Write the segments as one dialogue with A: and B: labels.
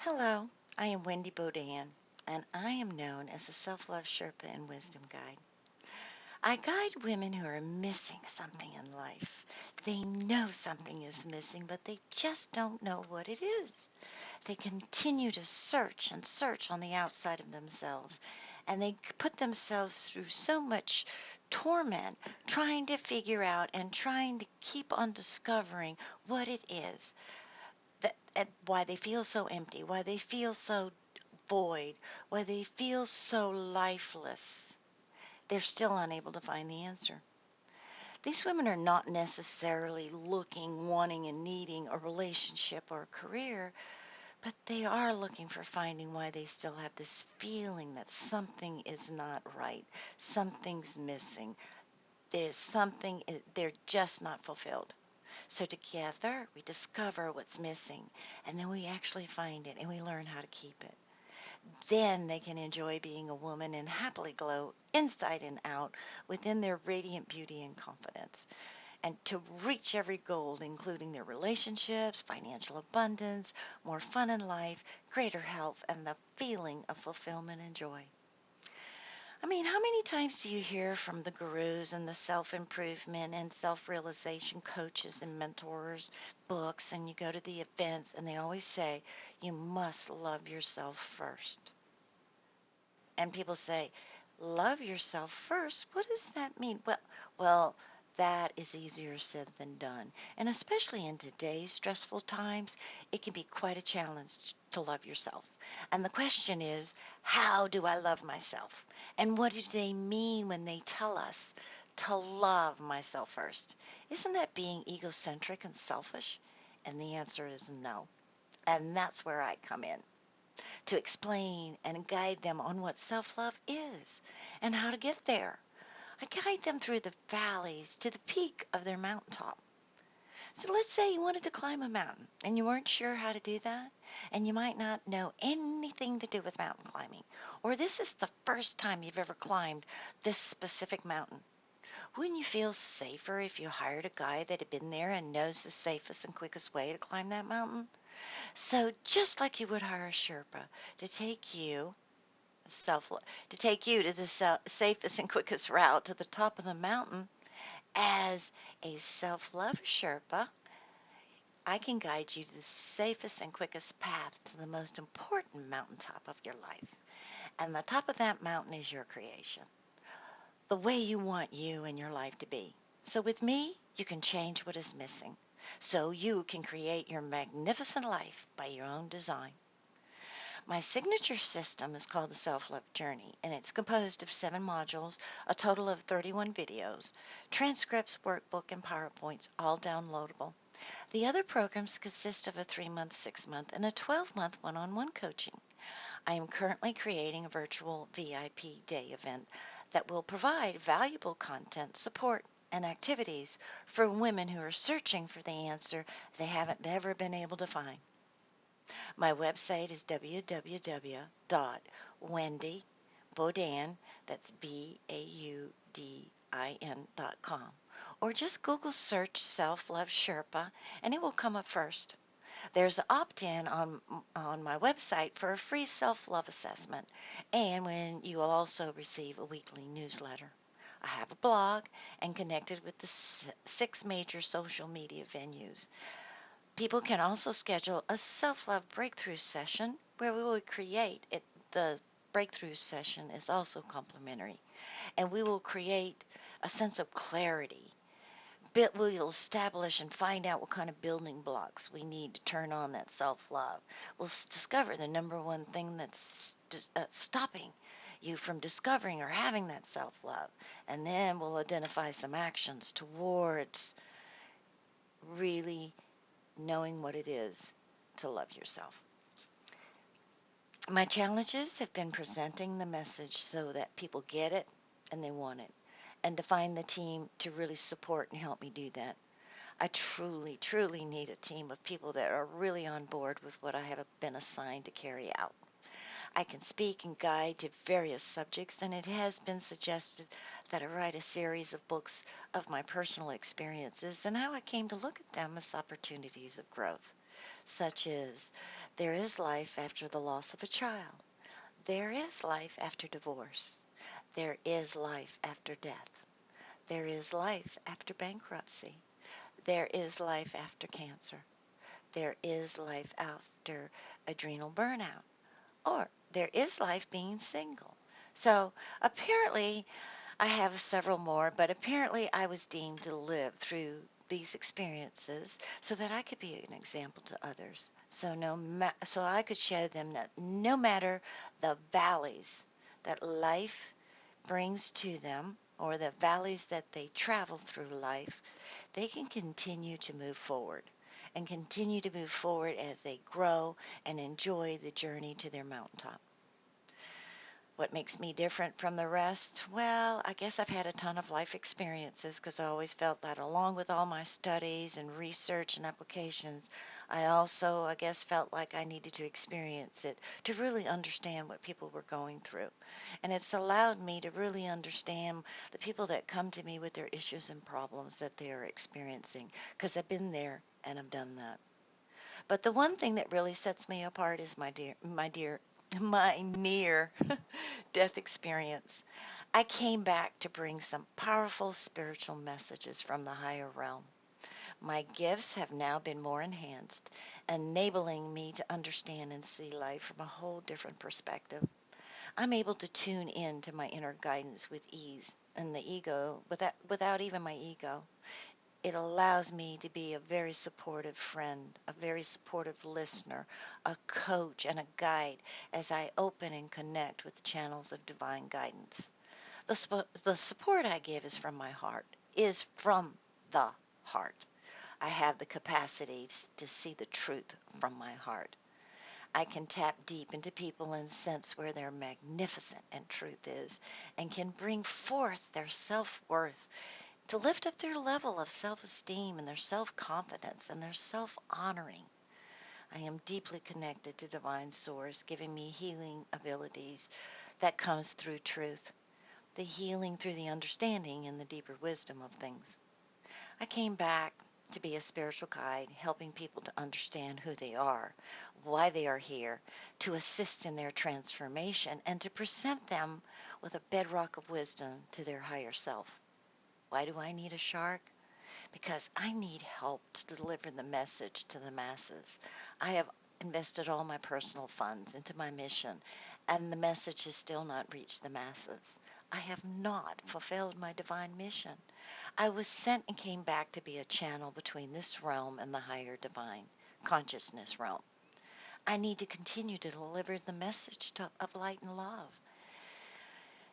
A: Hello, I am Wendy Baudín, and I am known as a self-love Sherpa and wisdom guide. I guide women who are missing something in life. They know something is missing, but they just don't know what it is. They continue to search and search on the outside of themselves, and they put themselves through so much torment trying to figure out and trying to keep on discovering what it is that why they feel so empty, why they feel so void, why they feel so lifeless. They're still unable to find the answer. These women are not necessarily looking, wanting, and needing a relationship or a career, but they are looking for finding why they still have this feeling that something is not right, something's missing, there's something, they're just not fulfilled. So together we discover what's missing, and then we actually find it and we learn how to keep it. Then they can enjoy being a woman and happily glow inside and out within their radiant beauty and confidence, and to reach every goal, including their relationships, financial abundance, more fun in life, greater health, and the feeling of fulfillment and joy. I mean, how many times do you hear from the gurus and the self-improvement and self-realization coaches and mentors, books, and you go to the events and they always say, you must love yourself first. And people say, love yourself first? What does that mean? Well, that is easier said than done. And especially in today's stressful times, it can be quite a challenge to love yourself. And the question is, how do I love myself? And what do they mean when they tell us to love myself first? Isn't that being egocentric and selfish? And the answer is no. And that's where I come in to explain and guide them on what self-love is and how to get there. I guide them through the valleys to the peak of their mountaintop. So let's say you wanted to climb a mountain and you weren't sure how to do that, and you might not know anything to do with mountain climbing, or this is the first time you've ever climbed this specific mountain. Wouldn't you feel safer if you hired a guy that had been there and knows the safest and quickest way to climb that mountain? So just like you would hire a Sherpa to take you self to take you to the safest and quickest route to the top of the mountain, as a self-love Sherpa, I can guide you to the safest and quickest path to the most important mountaintop of your life. And the top of that mountain is your creation, the way you want you and your life to be. So with me, you can change what is missing, so you can create your magnificent life by your own design. My signature system is called the Self-Love Journey, and it's composed of 7 modules, a total of 31 videos, transcripts, workbook, and PowerPoints, all downloadable. The other programs consist of a 3-month, 6-month, and a 12-month one-on-one coaching. I am currently creating a virtual VIP day event that will provide valuable content, support, and activities for women who are searching for the answer they haven't ever been able to find. My website is www.wendybaudin, that's BAUDIN.com, or just Google search Self-Love Sherpa and it will come up first. There's an opt-in on my website for a free self-love assessment, and when you will also receive a weekly newsletter. I have a blog and connected with the 6 major social media venues. People can also schedule a self-love breakthrough session where we will create it. The breakthrough session is also complimentary, and we will create a sense of clarity. We'll establish and find out what kind of building blocks we need to turn on that self-love. We'll discover the number one thing that's stopping you from discovering or having that self-love, and then we'll identify some actions towards really knowing what it is to love yourself. My challenges have been presenting the message so that people get it and they want it, and to find the team to really support and help me do that. I truly, truly need a team of people that are really on board with what I have been assigned to carry out. I can speak and guide to various subjects, and it has been suggested that I write a series of books of my personal experiences and how I came to look at them as opportunities of growth, such as There is life after the loss of a child. There is life after divorce. There is life after death. There is life after bankruptcy. There is life after cancer. There is life after adrenal burnout. Or there is life being single. So apparently, I have several more, but apparently I was deemed to live through these experiences so that I could be an example to others. So I could show them that no matter the valleys that life brings to them or the valleys that they travel through life, they can continue to move forward and continue to move forward as they grow and enjoy the journey to their mountaintop. What makes me different from the rest? Well, I guess I've had a ton of life experiences because I always felt that along with all my studies and research and applications, I also, I guess, felt like I needed to experience it to really understand what people were going through. And it's allowed me to really understand the people that come to me with their issues and problems that they are experiencing because I've been there and I've done that. But the one thing that really sets me apart is my near death experience. I came back to bring some powerful spiritual messages from the higher realm. My gifts have now been more enhanced, enabling me to understand and see life from a whole different perspective. I'm able to tune in to my inner guidance with ease and the ego without even my ego. It allows me to be a very supportive friend, a very supportive listener, a coach, and a guide as I open and connect with channels of divine guidance. The support I give is from my heart, is from the heart. I have the capacity to see the truth from my heart. I can tap deep into people and sense where their magnificent and truth is, and can bring forth their self worth to lift up their level of self esteem and their self confidence and their self honoring. I am deeply connected to Divine Source, giving me healing abilities that comes through truth, the healing through the understanding and the deeper wisdom of things. I came back to be a spiritual guide, helping people to understand who they are, why they are here, to assist in their transformation, and to present them with a bedrock of wisdom to their higher self. Why do I need a shark? Because I need help to deliver the message to the masses. I have invested all my personal funds into my mission, and the message has still not reached the masses. I have not fulfilled my divine mission. I was sent and came back to be a channel between this realm and the higher divine consciousness realm. I need to continue to deliver the message of light and love.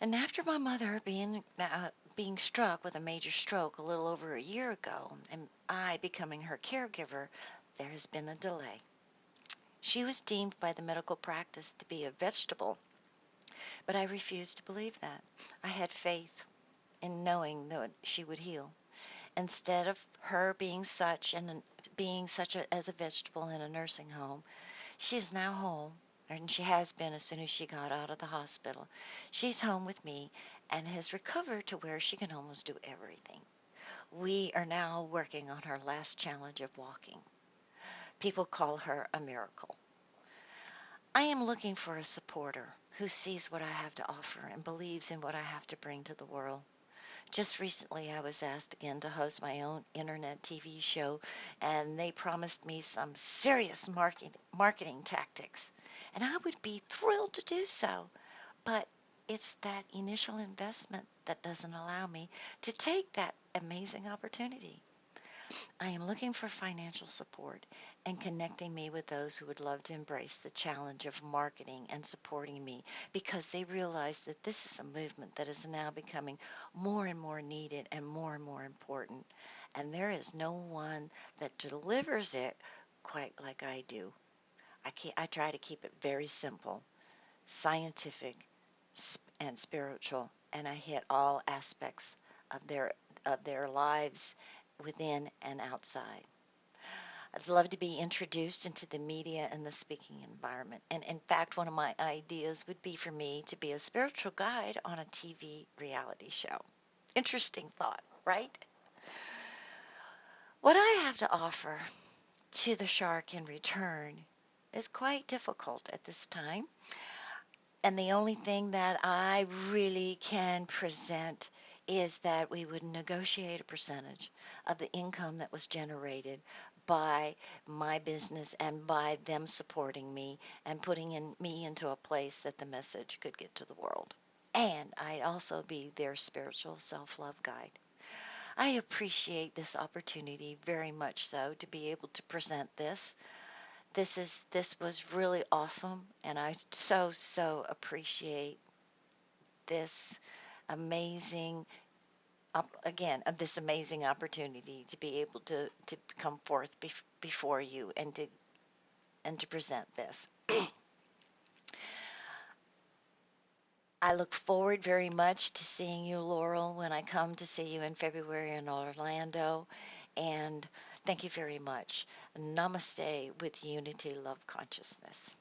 A: And after my mother being struck with a major stroke a little over a year ago, and I becoming her caregiver, there has been a delay. She was deemed by the medical practice to be a vegetable, but I refused to believe that. I had faith in knowing that she would heal. Instead of her being as a vegetable in a nursing home, she is now home, and she has been as soon as she got out of the hospital. She's home with me and has recovered to where she can almost do everything. We are now working on her last challenge of walking. People call her a miracle. I am looking for a supporter who sees what I have to offer and believes in what I have to bring to the world. Just recently, I was asked again to host my own internet TV show, and they promised me some serious marketing tactics. And I would be thrilled to do so, but it's that initial investment that doesn't allow me to take that amazing opportunity. I am looking for financial support and connecting me with those who would love to embrace the challenge of marketing and supporting me because they realize that this is a movement that is now becoming more and more needed and more important. And there is no one that delivers it quite like I do. I try to keep it very simple, scientific, and spiritual, and I hit all aspects of their lives within and outside. I'd love to be introduced into the media and the speaking environment. And in fact, one of my ideas would be for me to be a spiritual guide on a TV reality show. Interesting thought, right? What I have to offer to the shark in return is quite difficult at this time. And the only thing that I really can present is that we would negotiate a percentage of the income that was generated by my business and by them supporting me and me into a place that the message could get to the world. And I'd also be their spiritual self-love guide. I appreciate this opportunity very much so to be able to present this. This was really awesome, and I so appreciate this amazing this amazing opportunity to be able to come forth before you and to present this. I look forward very much to seeing you, Laurel, when I come to see you in February in Orlando. And thank you very much. Namaste with Unity Love Consciousness.